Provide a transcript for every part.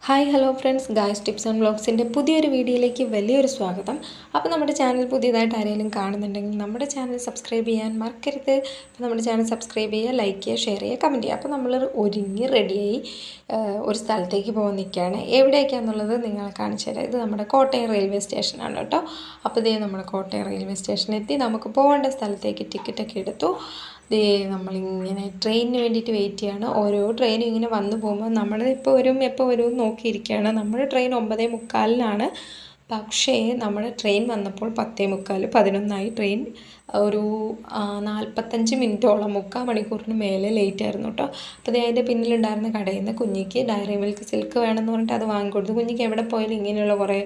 Hi hello friends, guys tips and വ്ളോഗ്സിൻ്റെ പുതിയൊരു വീഡിയോയിലേക്ക് വലിയൊരു സ്വാഗതം. അപ്പോൾ നമ്മുടെ ചാനൽ പുതിയതായിട്ട് ആരെങ്കിലും കാണുന്നുണ്ടെങ്കിൽ നമ്മുടെ ചാനൽ സബ്സ്ക്രൈബ് ചെയ്യാൻ മറക്കരുത്. അപ്പോൾ നമ്മുടെ ചാനൽ സബ്സ്ക്രൈബ് ചെയ്യുക, ലൈക്ക് ചെയ്യുക, ഷെയർ ചെയ്യുക, കമൻറ്റ് ചെയ്യുക. അപ്പോൾ നമ്മൾ ഒരുങ്ങി റെഡിയായി ഒരു സ്ഥലത്തേക്ക് പോകാൻ നിൽക്കുകയാണ്. എവിടേക്കാണെന്നുള്ളത് നിങ്ങളെ കാണിച്ചു തരാം. ഇത് നമ്മുടെ കോട്ടയം റെയിൽവേ സ്റ്റേഷനാണ് കേട്ടോ. അപ്പോൾ ഇതേ നമ്മുടെ കോട്ടയം റെയിൽവേ സ്റ്റേഷനിലെത്തി നമുക്ക് പോകേണ്ട സ്ഥലത്തേക്ക് ടിക്കറ്റൊക്കെ എടുത്തു. നമ്മളിങ്ങനെ ട്രെയിനിന് വേണ്ടിയിട്ട് വെയിറ്റ് ചെയ്യാണ്. ഓരോ ട്രെയിനും ഇങ്ങനെ വന്നു പോകുമ്പോൾ നമ്മൾ എപ്പോൾ വരും നോക്കിയിരിക്കുകയാണ്. നമ്മുടെ ട്രെയിൻ 9:45 പക്ഷേ നമ്മുടെ ട്രെയിൻ വന്നപ്പോൾ 10:45, 11 ട്രെയിൻ ഒരു 45 മിനിറ്റോളം 3/4 മണിക്കൂറിന് മേലെ ലേറ്റ് ആയിരുന്നു കേട്ടോ. അപ്പോൾ അതിൻ്റെ പിന്നിലുണ്ടായിരുന്ന കടയിൽ നിന്ന് കുഞ്ഞിക്ക് ഡയറി മിൽക്ക് സിൽക്ക് വേണമെന്ന് പറഞ്ഞിട്ട് അത് വാങ്ങിക്കൊടുത്തു. കുഞ്ഞിക്ക് എവിടെ പോയാലും ഇങ്ങനെയുള്ള കുറേ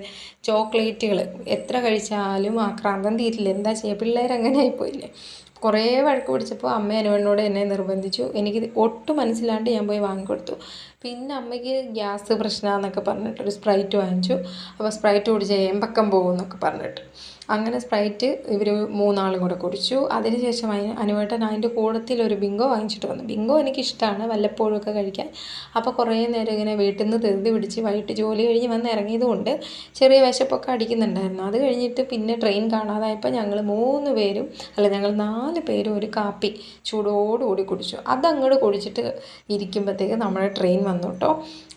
ചോക്ലേറ്റുകൾ എത്ര കഴിച്ചാലും ആക്രാന്തം തീരില്ല. എന്താ ചെയ്യുക, പിള്ളേരങ്ങനെ ആയിപ്പോയില്ലേ. കുറേ വഴക്ക് പിടിച്ചപ്പോൾ അമ്മ അനുവണ്ണോട് എന്നെ നിർബന്ധിച്ചു. എനിക്ക് ഒട്ടും മനസ്സിലാണ്ട് ഞാൻ പോയി വാങ്ങിക്കൊടുത്തു. പിന്നെ അമ്മയ്ക്ക് ഗ്യാസ് പ്രശ്നമാണെന്നൊക്കെ പറഞ്ഞിട്ടൊരു സ്പ്രൈറ്റ് വാങ്ങിച്ചു. അപ്പോൾ സ്പ്രൈറ്റ് കുടിച്ച് ഏമ്പക്കം പോകുമെന്നൊക്കെ പറഞ്ഞിട്ട് അങ്ങനെ സ്പ്രൈറ്റ് ഇവർ 3 ആളും കൂടെ കുടിച്ചു. അതിനുശേഷം അനുവേട്ടൻ അതിൻ്റെ കൂടത്തിലൊരു ബിങ്കോ വാങ്ങിച്ചിട്ട് വന്നു. ബിങ്കോ എനിക്കിഷ്ടമാണ് വല്ലപ്പോഴും ഒക്കെ കഴിക്കാൻ. അപ്പോൾ കുറേ നേരം ഇങ്ങനെ വീട്ടിൽ നിന്ന് ധൃതി പിടിച്ച് വൈകിട്ട് ജോലി കഴിഞ്ഞ് വന്ന് ഇറങ്ങിയതുകൊണ്ട് ചെറിയ വിശപ്പൊക്കെ അടിക്കുന്നുണ്ടായിരുന്നു. അത് കഴിഞ്ഞിട്ട് പിന്നെ ട്രെയിൻ കാണാതായപ്പോൾ ഞങ്ങൾ 4 പേരും ഒരു കാപ്പി ചൂടോടുകൂടി കുടിച്ചു. അതങ്ങോട്ട് കുടിച്ചിട്ട് ഇരിക്കുമ്പോഴത്തേക്ക് നമ്മുടെ ട്രെയിൻ വന്നു കേട്ടോ.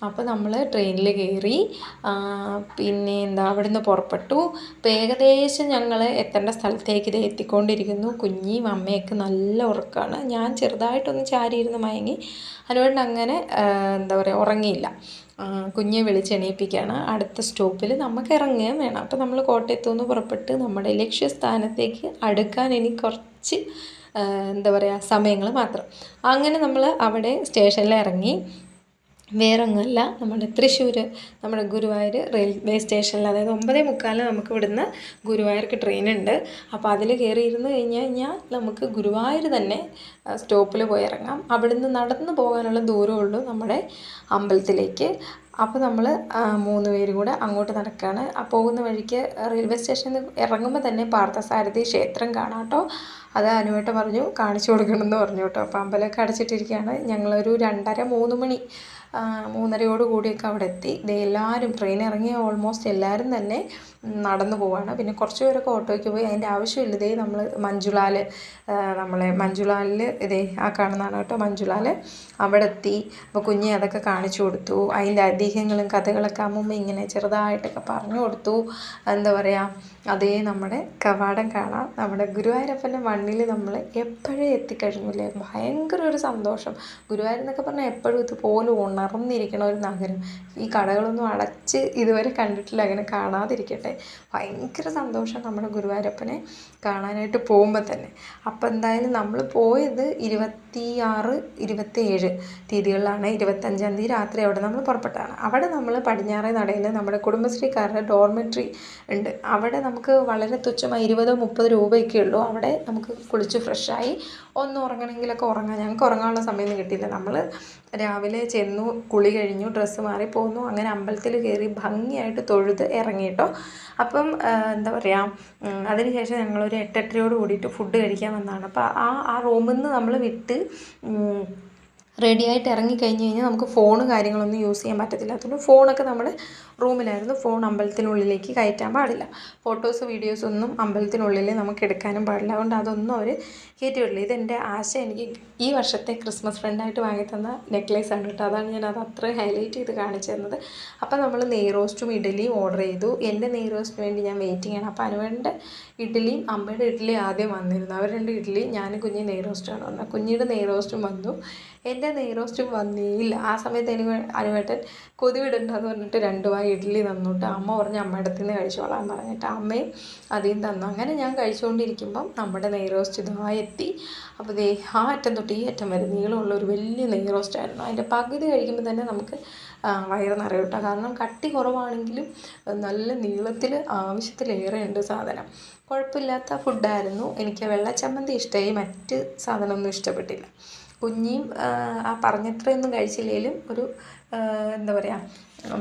അപ്പോൾ നമ്മൾ ട്രെയിനിൽ കയറി പിന്നെ അവിടുന്ന് പുറപ്പെട്ടു. അപ്പോൾ ഏകദേശം ഞങ്ങൾ എത്തേണ്ട സ്ഥലത്തേക്ക് ഇത് എത്തിക്കൊണ്ടിരിക്കുന്നു. കുഞ്ഞിയും അമ്മയൊക്കെ നല്ല ഉറക്കമാണ്. ഞാൻ ചെറുതായിട്ടൊന്ന് ചാരിയിരുന്ന് മയങ്ങി. അതുകൊണ്ട് അങ്ങനെ ഉറങ്ങിയില്ല. കുഞ്ഞെ വിളിച്ചെണീപ്പിക്കുകയാണ്. അടുത്ത സ്റ്റോപ്പിൽ നമുക്ക് ഇറങ്ങുകയും വേണം. അപ്പോൾ നമ്മൾ കോട്ടയത്തു നിന്ന് പുറപ്പെട്ട് നമ്മുടെ ലക്ഷ്യസ്ഥാനത്തേക്ക് അടുക്കാൻ ഇനി കുറച്ച് സമയങ്ങൾ മാത്രം. അങ്ങനെ നമ്മൾ അവിടെ സ്റ്റേഷനിൽ ഇറങ്ങി. വേറൊന്നുമല്ല, നമ്മുടെ തൃശ്ശൂർ നമ്മുടെ ഗുരുവായൂർ റെയിൽവേ സ്റ്റേഷനിൽ, അതായത് 9:45 നമുക്ക് ഇവിടുന്ന് ഗുരുവായൂർക്ക് ട്രെയിനുണ്ട്. അപ്പോൾ അതിൽ കയറി ഇരുന്ന് കഴിഞ്ഞാൽ നമുക്ക് ഗുരുവായൂർ തന്നെ സ്റ്റോപ്പിൽ പോയി ഇറങ്ങാം. അവിടുന്ന് നടന്നു പോകാനുള്ള ദൂരമുള്ളൂ നമ്മുടെ അമ്പലത്തിലേക്ക്. അപ്പോൾ നമ്മൾ 3 പേരും കൂടെ അങ്ങോട്ട് നടക്കുകയാണ്. പോകുന്ന വഴിക്ക് റെയിൽവേ സ്റ്റേഷനിൽ ഇറങ്ങുമ്പോൾ തന്നെ പാർത്ഥസാരഥി ക്ഷേത്രം കാണാം കേട്ടോ. അത് അനുവേട്ട പറഞ്ഞു കാണിച്ചു കൊടുക്കണമെന്ന് പറഞ്ഞു കേട്ടോ. അപ്പോൾ അമ്പലമൊക്കെ അടച്ചിട്ടിരിക്കുകയാണ്. ഞങ്ങളൊരു 2:30 3 3:30 കൂടിയൊക്കെ അവിടെ എത്തി. എല്ലാവരും ട്രെയിൻ ഇറങ്ങിയ ഓൾമോസ്റ്റ് എല്ലാവരും തന്നെ നടന്നു പോവാണ്. പിന്നെ കുറച്ച് പേരൊക്കെ ഓട്ടോയ്ക്ക് പോയി. അതിൻ്റെ ആവശ്യമില്ല. നമ്മൾ മഞ്ജുളാലിൽ ആ കാണുന്നതാണ് കേട്ടോ മഞ്ജുളാൽ. അവിടെ എത്തി. അപ്പോൾ കുഞ്ഞെ അതൊക്കെ കാണിച്ചു കൊടുത്തു. അതിൻ്റെ ഐതിഹ്യങ്ങളും കഥകളൊക്കെ അമ്മൂമ്മ ഇങ്ങനെ ചെറുതായിട്ടൊക്കെ പറഞ്ഞു കൊടുത്തു. അതേ നമ്മുടെ കവാടം കാണാം. നമ്മുടെ ഗുരുവായൂരപ്പൻ്റെ മണ്ണിൽ നമ്മൾ എപ്പോഴേ എത്തിക്കഴിഞ്ഞില്ലേ, ഭയങ്കര ഒരു സന്തോഷം. ഗുരുവായൂർ എന്നൊക്കെ പറഞ്ഞാൽ എപ്പോഴും ഇതുപോലെ ഉണർന്നിരിക്കണ ഒരു നഗരം. ഈ കടകളൊന്നും അടച്ച് ഇതുവരെ കണ്ടിട്ടില്ല, അങ്ങനെ കാണാതിരിക്കട്ടെ. ഭയങ്കര സന്തോഷം നമ്മുടെ ഗുരുവായൂരപ്പനെ കാണാനായിട്ട് പോകുമ്പോൾ തന്നെ. അപ്പോൾ എന്തായാലും നമ്മൾ പോയത് 26, 27 തീയതികളിലാണ്. 25-ാം തീയതി രാത്രി അവിടെ നമ്മൾ പുറപ്പെട്ടതാണ്. അവിടെ നമ്മൾ പടിഞ്ഞാറേ നടയിൽ നമ്മുടെ കുടുംബശ്രീക്കാരുടെ ഡോർമെട്രി ഉണ്ട്. അവിടെ നമുക്ക് വളരെ തുച്ഛമായി 20-30 രൂപയൊക്കെ ഉള്ളൂ. അവിടെ നമുക്ക് കുളിച്ച് ഫ്രഷായി ഒന്ന് ഉറങ്ങണമെങ്കിലൊക്കെ ഉറങ്ങാം. ഞങ്ങൾക്ക് ഉറങ്ങാനുള്ള സമയമൊന്നും കിട്ടിയില്ല. നമ്മൾ രാവിലെ ചെന്നു, കുളി കഴിഞ്ഞു, ഡ്രസ്സ് മാറി പോന്നു. അങ്ങനെ അമ്പലത്തിൽ കയറി ഭംഗിയായിട്ട് തൊഴുത് ഇറങ്ങിയിട്ടോ. അപ്പം അതിനുശേഷം ഞങ്ങളൊരു 8-8:30 കൂടിയിട്ട് ഫുഡ് കഴിക്കാൻ വന്നതാണ്. അപ്പോൾ ആ റൂമിൽ നിന്ന് നമ്മൾ വിട്ട് റെഡിയായിട്ട് ഇറങ്ങിക്കഴിഞ്ഞ് കഴിഞ്ഞാൽ നമുക്ക് ഫോണ് കാര്യങ്ങളൊന്നും യൂസ് ചെയ്യാൻ പറ്റത്തില്ല. അതുകൊണ്ട് ഫോണൊക്കെ നമ്മുടെ റൂമിലായിരുന്നു. ഫോൺ അമ്പലത്തിനുള്ളിലേക്ക് കയറ്റാൻ പാടില്ല. ഫോട്ടോസ് വീഡിയോസ് ഒന്നും അമ്പലത്തിനുള്ളിൽ നമുക്ക് എടുക്കാനും പാടില്ല. അതുകൊണ്ട് അതൊന്നും അവർ കയറ്റി വിടില്ല. ഇതെൻ്റെ എനിക്ക് ഈ വർഷത്തെ ക്രിസ്മസ് ഫ്രണ്ടായിട്ട് വാങ്ങി തന്ന നെക്ലേസ് ആണ് കേട്ടോ. അതാണ് ഞാൻ അത് അത്ര ഹൈലൈറ്റ് ചെയ്ത് കാണിച്ചു തന്നത്. അപ്പോൾ നമ്മൾ നെയ് റോസ്റ്റും ഇഡ്ഡലിയും ഓർഡർ ചെയ്തു. എൻ്റെ നെയ് റോസ്റ്റിന് വേണ്ടി ഞാൻ വെയിറ്റിംഗ് ആണ്. അപ്പോൾ അനുവേണ്ട ഇഡ്ഡലിയും അമ്മയുടെ ഇഡ്ഡലി ആദ്യം വന്നിരുന്നു. അവർ 2 ഇഡ്ഡലി, ഞാൻ കുഞ്ഞി നെയ് റോസ്റ്റാണ് വന്നത്. കുഞ്ഞിയുടെ നെയ് റോസ്റ്റും വന്നു. എൻ്റെ നെയ് റോസ്റ്റും വന്നേയില്ല. ആ സമയത്ത് അനുവേട്ടൻ കൊതിവിടണ്ടെന്ന് പറഞ്ഞിട്ട് 2 വായി ഇഡ്ഡലി തന്നിട്ട് അമ്മ പറഞ്ഞ് അമ്മയുടെ അടുത്ത് നിന്ന് കഴിച്ചോളാൻ പറഞ്ഞിട്ട് അമ്മയും അതിൽ തന്നു. അങ്ങനെ ഞാൻ കഴിച്ചുകൊണ്ടിരിക്കുമ്പം നമ്മുടെ നെയ് റോസ്റ്റ് ഇതായി എത്തി. അപ്പോൾ ആ അറ്റം തൊട്ട് ഈ അറ്റം വരെ നീളമുള്ള ഒരു വലിയ നെയ് റോസ്റ്റായിരുന്നു. അതിൻ്റെ പകുതി കഴിക്കുമ്പോൾ തന്നെ നമുക്ക് വയറ് നിറയും കേട്ടോ. കാരണം കട്ടി കുറവാണെങ്കിലും നല്ല നീളത്തിൽ ആവശ്യത്തിലേറെ ഉണ്ട് സാധനം. കുഴപ്പമില്ലാത്ത ഫുഡായിരുന്നു. എനിക്ക് വെള്ളച്ചമ്മന്തി ഇഷ്ടമായി, മറ്റ് സാധനമൊന്നും ഇഷ്ടപ്പെട്ടില്ല. കുഞ്ഞിയും പറഞ്ഞത്രയൊന്നും കഴിച്ചില്ലെങ്കിലും ഒരു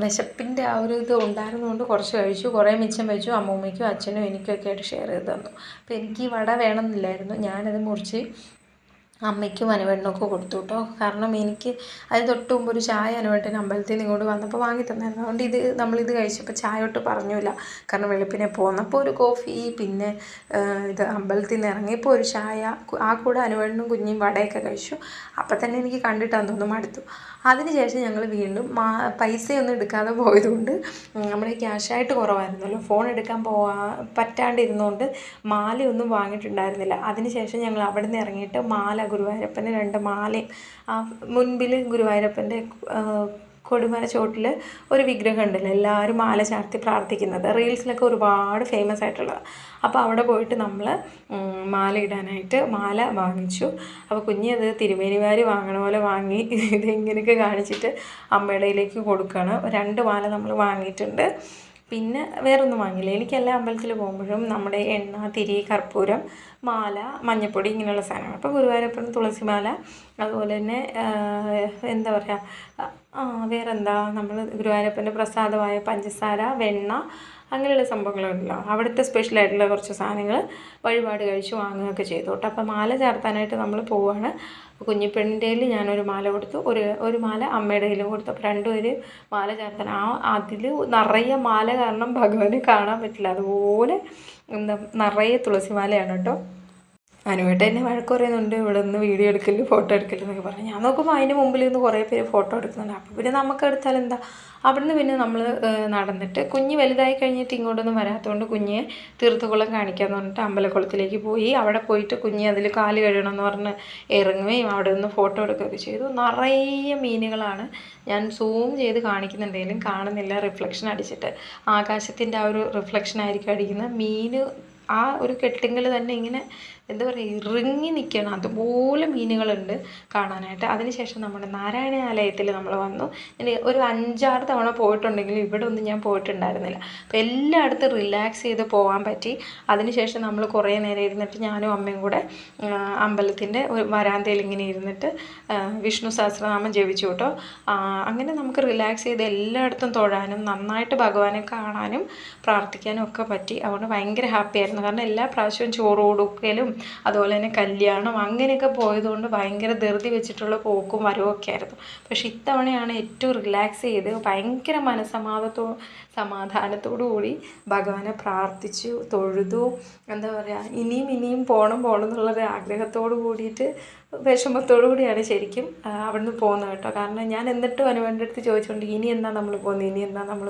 വിശപ്പിൻ്റെ ആ ഒരു ഇത് ഉണ്ടായിരുന്നതുകൊണ്ട് കുറച്ച് കഴിച്ചു. കുറേ മിച്ചം വെച്ചു. അമ്മൂമ്മയ്ക്കും അച്ഛനും എനിക്കൊക്കെ ആയിട്ട് ഷെയർ ചെയ്ത് തന്നു. അപ്പോൾ എനിക്ക് ഈ വട വേണമെന്നില്ലായിരുന്നു. ഞാനത് മുറിച്ച് അമ്മയ്ക്കും അനുവേട്ടനൊക്കെ കൊടുത്തു കേട്ടോ. കാരണം എനിക്ക് അതിന് തൊട്ട് മുമ്പ് ഒരു ചായ അനുവേട്ടൻ അമ്പലത്തിൽ നിന്ന് ഇങ്ങോട്ട് വന്നപ്പോൾ വാങ്ങി തന്നായിരുന്നു. അതുകൊണ്ട് നമ്മളിത് കഴിച്ചപ്പോൾ ചായ തൊട്ട് പറഞ്ഞില്ല. കാരണം വെളുപ്പിനെ പോന്നപ്പോൾ ഒരു കോഫി, പിന്നെ ഇത് അമ്പലത്തിൽ നിന്ന് ഇറങ്ങിയപ്പോൾ ഒരു ചായ, ആ കൂടെ അനുവേട്ടനും കുഞ്ഞും വടയൊക്കെ കഴിച്ചു. അപ്പം തന്നെ എനിക്ക് കണ്ടിട്ടാന്ന് തോന്നുന്നു മടുത്തു. അതിനുശേഷം ഞങ്ങൾ വീണ്ടും പൈസയൊന്നും എടുക്കാതെ പോയതുകൊണ്ട് നമ്മുടെ ക്യാഷായിട്ട് കുറവായിരുന്നല്ലോ, ഫോൺ എടുക്കാൻ പറ്റാണ്ടിരുന്നുകൊണ്ട് മാലയൊന്നും വാങ്ങിയിട്ടുണ്ടായിരുന്നില്ല. അതിനുശേഷം ഞങ്ങൾ അവിടെ നിന്ന് ഇറങ്ങിയിട്ട് മാല, ഗുരുവായൂരപ്പന് 2 മാലയും, മുൻപിൽ ഗുരുവായൂരപ്പൻ്റെ കൊടിമര ചോട്ടിൽ ഒരു വിഗ്രഹം ഉണ്ടല്ലോ, എല്ലാവരും മാല ചാർത്തി പ്രാർത്ഥിക്കുന്നത്, റീൽസിലൊക്കെ ഒരുപാട് ഫേമസ് ആയിട്ടുള്ളത്. അപ്പോൾ അവിടെ പോയിട്ട് നമ്മൾ മാല ഇടാനായിട്ട് മാല വാങ്ങിച്ചു. അപ്പോൾ കുഞ്ഞത് തിരുമേനിമാർ വാങ്ങണ പോലെ വാങ്ങി ഇതെങ്ങനെയൊക്കെ കാണിച്ചിട്ട് അമ്മയുടെയിലേക്ക് കൊടുക്കുകയാണ്. 2 മാല നമ്മൾ വാങ്ങിയിട്ടുണ്ട്. പിന്നെ വേറൊന്നും വാങ്ങില്ല. എനിക്കെല്ലാ അമ്പലത്തിൽ പോകുമ്പോഴും നമ്മുടെ എണ്ണ, തിരി, കർപ്പൂരം, മാല, മഞ്ഞൾപ്പൊടി, ഇങ്ങനെയുള്ള സാധനങ്ങൾ. അപ്പോൾ ഗുരുവായൂരപ്പന് തുളസിമാല, അതുപോലെ തന്നെ എന്താ പറയുക, വേറെന്താ, നമ്മൾ ഗുരുവായൂരപ്പൻ്റെ പ്രസാദമായ പഞ്ചസാര, വെണ്ണ, അങ്ങനെയുള്ള സംഭവങ്ങളുണ്ടല്ലോ, അവിടുത്തെ സ്പെഷ്യലായിട്ടുള്ള കുറച്ച് സാധനങ്ങൾ വഴിപാട് കഴിച്ച് വാങ്ങുകയൊക്കെ ചെയ്തു കേട്ടോ. അപ്പോൾ മാല ചാർത്താനായിട്ട് നമ്മൾ പോവുകയാണ്. കുഞ്ഞിപ്പെണ്ണിൻ്റെ കയ്യിൽ ഞാനൊരു മാല കൊടുത്തു, ഒരു മാല അമ്മയുടെ കയ്യിലും കൊടുത്തു. അപ്പോൾ 2 പേര് മാല ചാർത്താൻ, അതിൽ നിറയെ മാല കാരണം ഭഗവാനെ കാണാൻ പറ്റില്ല, അതുപോലെ നിറയെ തുളസിമാലയാണ് കേട്ടോ. അനുവേട്ടൻ എന്നെ വഴക്ക് പറയുന്നുണ്ട്, ഇവിടെ നിന്ന് വീഡിയോ എടുക്കല്, ഫോട്ടോ എടുക്കല് എന്നൊക്കെ പറഞ്ഞു. ഞാൻ നോക്കുമ്പോൾ അതിന് മുമ്പിൽ നിന്ന് കുറേ പേര് ഫോട്ടോ എടുക്കുന്നുണ്ട്. അപ്പോൾ പിന്നെ നമുക്ക് എടുത്താൽ എന്താ. അവിടുന്ന് പിന്നെ നമ്മൾ നടന്നിട്ട്, കുഞ്ഞ് വലുതായി കഴിഞ്ഞിട്ട് ഇങ്ങോട്ടൊന്നും വരാത്തതുകൊണ്ട് കുഞ്ഞിനെ തീർത്ഥകുളം കാണിക്കാമെന്ന് പറഞ്ഞിട്ട് അമ്പലക്കുളത്തിലേക്ക് പോയി. അവിടെ പോയിട്ട് കുഞ്ഞ് അതിൽ കാല് കഴുകണമെന്ന് പറഞ്ഞ് ഇറങ്ങുകയും അവിടെ നിന്ന് ഫോട്ടോ എടുക്കുകയൊക്കെ ചെയ്തു. നിറയെ മീനുകളാണ്. ഞാൻ സൂം ചെയ്ത് കാണിക്കുന്നുണ്ടെങ്കിലും കാണുന്നില്ല, റിഫ്ലക്ഷൻ അടിച്ചിട്ട്. ആകാശത്തിൻ്റെ ആ ഒരു റിഫ്ലക്ഷൻ ആയിരിക്കും അടിക്കുന്നത്. മീൻ ആ ഒരു കെട്ടിങ്കൽ തന്നെ ഇങ്ങനെ എന്താ പറയുക, ഇറുങ്ങി നിൽക്കണം, അതുപോലെ മീനുകളുണ്ട് കാണാനായിട്ട്. അതിനുശേഷം നമ്മുടെ നാരായണാലയത്തിൽ നമ്മൾ വന്നു. ഇനി ഒരു 5-6 തവണ പോയിട്ടുണ്ടെങ്കിലും ഇവിടെ ഒന്നും ഞാൻ പോയിട്ടുണ്ടായിരുന്നില്ല. അപ്പോൾ എല്ലായിടത്തും റിലാക്സ് ചെയ്ത് പോകാൻ പറ്റി. അതിനുശേഷം നമ്മൾ കുറേ നേരം ഇരുന്നിട്ട് ഞാനും അമ്മയും കൂടെ അമ്പലത്തിൻ്റെ ഒരു വരാന്തയിൽ ഇങ്ങനെ ഇരുന്നിട്ട് വിഷ്ണു സഹസ്രനാമം ജപിച്ചു കേട്ടോ. അങ്ങനെ നമുക്ക് റിലാക്സ് ചെയ്ത് എല്ലായിടത്തും തൊഴാനും നന്നായിട്ട് ഭഗവാനെ കാണാനും പ്രാർത്ഥിക്കാനും ഒക്കെ പറ്റി. അതുകൊണ്ട് ഭയങ്കര ഹാപ്പി ആയിരുന്നു. കാരണം എല്ലാ പ്രാവശ്യവും ചോറ് കൊടുക്കലും അതുപോലെ തന്നെ കല്യാണം അങ്ങനെയൊക്കെ പോയതുകൊണ്ട് ഭയങ്കര ധൃതി വെച്ചിട്ടുള്ള പോക്കും വരവൊക്കെ ആയിരുന്നു. പക്ഷെ ഇത്തവണയാണ് ഏറ്റവും റിലാക്സ് ചെയ്ത് ഭയങ്കര സമാധാനത്തോടു കൂടി ഭഗവാനെ പ്രാർത്ഥിച്ചു, തൊഴുതു. എന്താ പറയുക, ഇനിയും പോകണം എന്നുള്ളൊരു ആഗ്രഹത്തോട് കൂടിയിട്ട്, വിഷമത്തോടു കൂടിയാണ് ശരിക്കും അവിടുന്ന് പോകുന്നത് കേട്ടോ. കാരണം ഞാൻ എന്നിട്ടും അനുവേണ്ട അടുത്ത് ചോദിച്ചുകൊണ്ട് ഇനി എന്നാ നമ്മൾ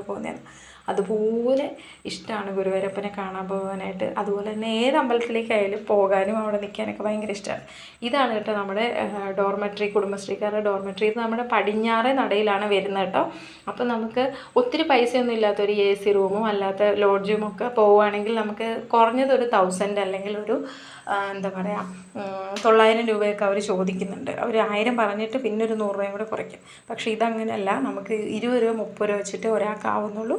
പോകുന്നതെന്ന്. അതുപോലെ ഇഷ്ടമാണ് ഗുരുവായൂരപ്പനെ കാണാൻ പോകാനായിട്ട്. അതുപോലെ തന്നെ ഏത് അമ്പലത്തിലേക്കായാലും പോകാനും അവിടെ നിൽക്കാനൊക്കെ ഭയങ്കര ഇഷ്ടമാണ്. ഇതാണ് കേട്ടോ നമ്മുടെ ഡോർമെട്രി, കുടുംബശ്രീക്കാരുടെ ഡോർമെട്രി. ഇത് നമ്മുടെ പടിഞ്ഞാറേ നടയിലാണ് വരുന്നത് കേട്ടോ. അപ്പോൾ നമുക്ക് ഒത്തിരി പൈസയൊന്നും ഇല്ലാത്തൊരു AC റൂമും അല്ലാത്ത ലോഡ്ജും ഒക്കെ പോവുകയാണെങ്കിൽ നമുക്ക് കുറഞ്ഞത് ഒരു 1000 അല്ലെങ്കിൽ ഒരു എന്താ പറയുക 900 രൂപയൊക്കെ അവർ ചോദിക്കുന്നുണ്ട്. അവർ 1000 പറഞ്ഞിട്ട് പിന്നെ ഒരു 100 രൂപയും കൂടെ കുറയ്ക്കും. പക്ഷേ ഇതങ്ങനെയല്ല, നമുക്ക് 20 രൂപ 30 രൂപ വെച്ചിട്ട് ഒരാൾക്കാവുന്നുള്ളൂ.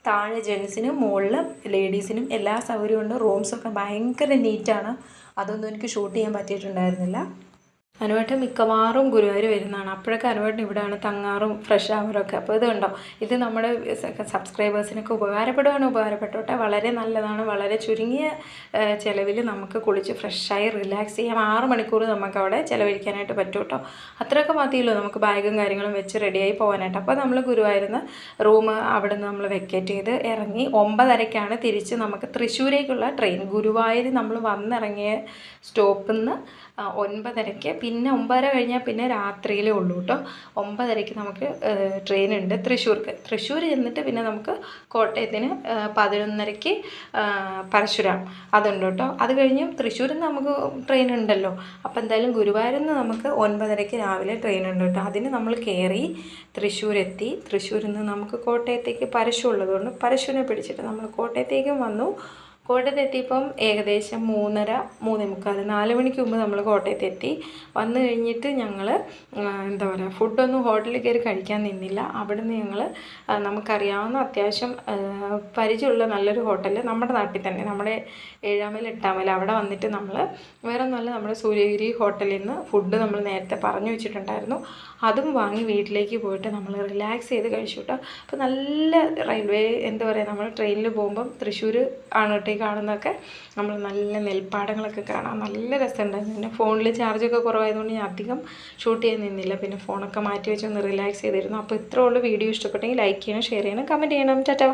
താഴെ ജെൻസിനും മുകളിൽ ലേഡീസിനും എല്ലാ സൗകര്യമുണ്ട്. റൂംസൊക്കെ ഭയങ്കര നീറ്റാണ്. അതൊന്നും എനിക്ക് ഷൂട്ട് ചെയ്യാൻ പറ്റിയിട്ടുണ്ടായിരുന്നില്ല. അനുവേട്ടൻ മിക്കവാറും ഗുരുവായൂർ വരുന്നതാണ്. അപ്പോഴൊക്കെ അനുവേട്ടൻ ഇവിടെയാണ് തങ്ങാറും ഫ്രഷ് ആവാറൊക്കെ. അപ്പോൾ ഇത് കണ്ടോ, ഇത് നമ്മുടെ സബ്സ്ക്രൈബേഴ്സിനൊക്കെ ഉപകാരപ്പെട്ടോട്ടെ. വളരെ നല്ലതാണ്. വളരെ ചുരുങ്ങിയ ചിലവിൽ നമുക്ക് കുളിച്ച് ഫ്രഷായി റിലാക്സ് ചെയ്യാം. 6 മണിക്കൂർ നമുക്ക് അവിടെ ചിലവഴിക്കാനായിട്ട് പറ്റും കേട്ടോ. അത്രയൊക്കെ മതിയല്ലോ നമുക്ക് ബാഗും കാര്യങ്ങളും വെച്ച് റെഡിയായി പോകാനായിട്ട്. അപ്പോൾ നമ്മൾ ഗുരുവായൂരിന്ന് റൂം അവിടെ നിന്ന് നമ്മൾ വെക്കേറ്റ് ചെയ്ത് ഇറങ്ങി. 9:30ക്കാണ് തിരിച്ച് നമുക്ക് തൃശ്ശൂരേക്കുള്ള ട്രെയിൻ. ഗുരുവായൂർ നമ്മൾ വന്നിറങ്ങിയ സ്റ്റോപ്പിൽ നിന്ന് 9:30, പിന്നെ 9:30 കഴിഞ്ഞാൽ പിന്നെ രാത്രിയിലേ ഉള്ളൂ കേട്ടോ. 9:30ക്ക് നമുക്ക് ട്രെയിൻ ഉണ്ട് തൃശ്ശൂർ ചെന്നിട്ട് പിന്നെ നമുക്ക് കോട്ടയത്തിന് 11:30ക്ക് പരശുരാം അതുണ്ട് കേട്ടോ. അത് കഴിഞ്ഞ് തൃശ്ശൂരിൽ നിന്ന് നമുക്ക് ട്രെയിൻ ഉണ്ടല്ലോ. അപ്പോൾ എന്തായാലും ഗുരുവായൂരിൽ നിന്ന് നമുക്ക് 9:30ക്ക് രാവിലെ ട്രെയിൻ ഉണ്ട് കേട്ടോ. അതിന് നമ്മൾ കയറി തൃശ്ശൂരെത്തി. തൃശ്ശൂരിൽ നിന്ന് നമുക്ക് കോട്ടയത്തേക്ക് പരശു ഉള്ളതുകൊണ്ട് പരശുവിനെ പിടിച്ചിട്ട് നമ്മൾ കോട്ടയത്തേക്കും വന്നു. കോട്ടയത്തെത്തിയപ്പം ഏകദേശം 3:30, 3:45, 4 മണിക്ക് മുമ്പ് നമ്മൾ കോട്ടയത്തെത്തി. വന്നു കഴിഞ്ഞിട്ട് ഞങ്ങൾ എന്താ പറയുക, ഫുഡൊന്നും ഹോട്ടലിൽ കയറി കഴിക്കാൻ നിന്നില്ല. അവിടുന്ന് ഞങ്ങൾ നമുക്കറിയാവുന്ന അത്യാവശ്യം പരിചയമുള്ള നല്ലൊരു ഹോട്ടൽ നമ്മുടെ നാട്ടിൽ തന്നെ, നമ്മുടെ 7 മൈൽ 8 മൈൽ അവിടെ വന്നിട്ട് നമ്മൾ വേറെ ഒന്നുമല്ല, നമ്മുടെ സൂര്യഗിരി ഹോട്ടലിൽ നിന്ന് ഫുഡ് നമ്മൾ നേരത്തെ പറഞ്ഞു വെച്ചിട്ടുണ്ടായിരുന്നു. അതും വാങ്ങി വീട്ടിലേക്ക് പോയിട്ട് നമ്മൾ റിലാക്സ് ചെയ്ത് കഴിച്ചു കേട്ടോ. അപ്പോൾ നല്ല റെയിൽവേ എന്താ പറയുക, നമ്മൾ ട്രെയിനിൽ പോകുമ്പം തൃശ്ശൂർ ആണ് കേട്ടോ ഈ കാണുന്നതൊക്കെ. നമ്മൾ നല്ല നെൽപ്പാടങ്ങളൊക്കെ കാണാം, നല്ല രസമുണ്ടായിരുന്നു. പിന്നെ ഫോണിൽ ചാർജൊക്കെ കുറവായതുകൊണ്ട് ഞാൻ അധികം ഷൂട്ട് ചെയ്യാൻ നിന്നില്ല, പിന്നെ ഫോണൊക്കെ മാറ്റി വെച്ച് ഒന്ന് റിലാക്സ് ചെയ്തിരുന്നു. അപ്പോൾ ഇത്രേ ഉള്ളൂ. വീഡിയോ ഇഷ്ടപ്പെട്ടെങ്കിൽ ലൈക്ക് ചെയ്യണം, ഷെയർ ചെയ്യണം, കമൻറ്റ് ചെയ്യണം. ടാറ്റാ.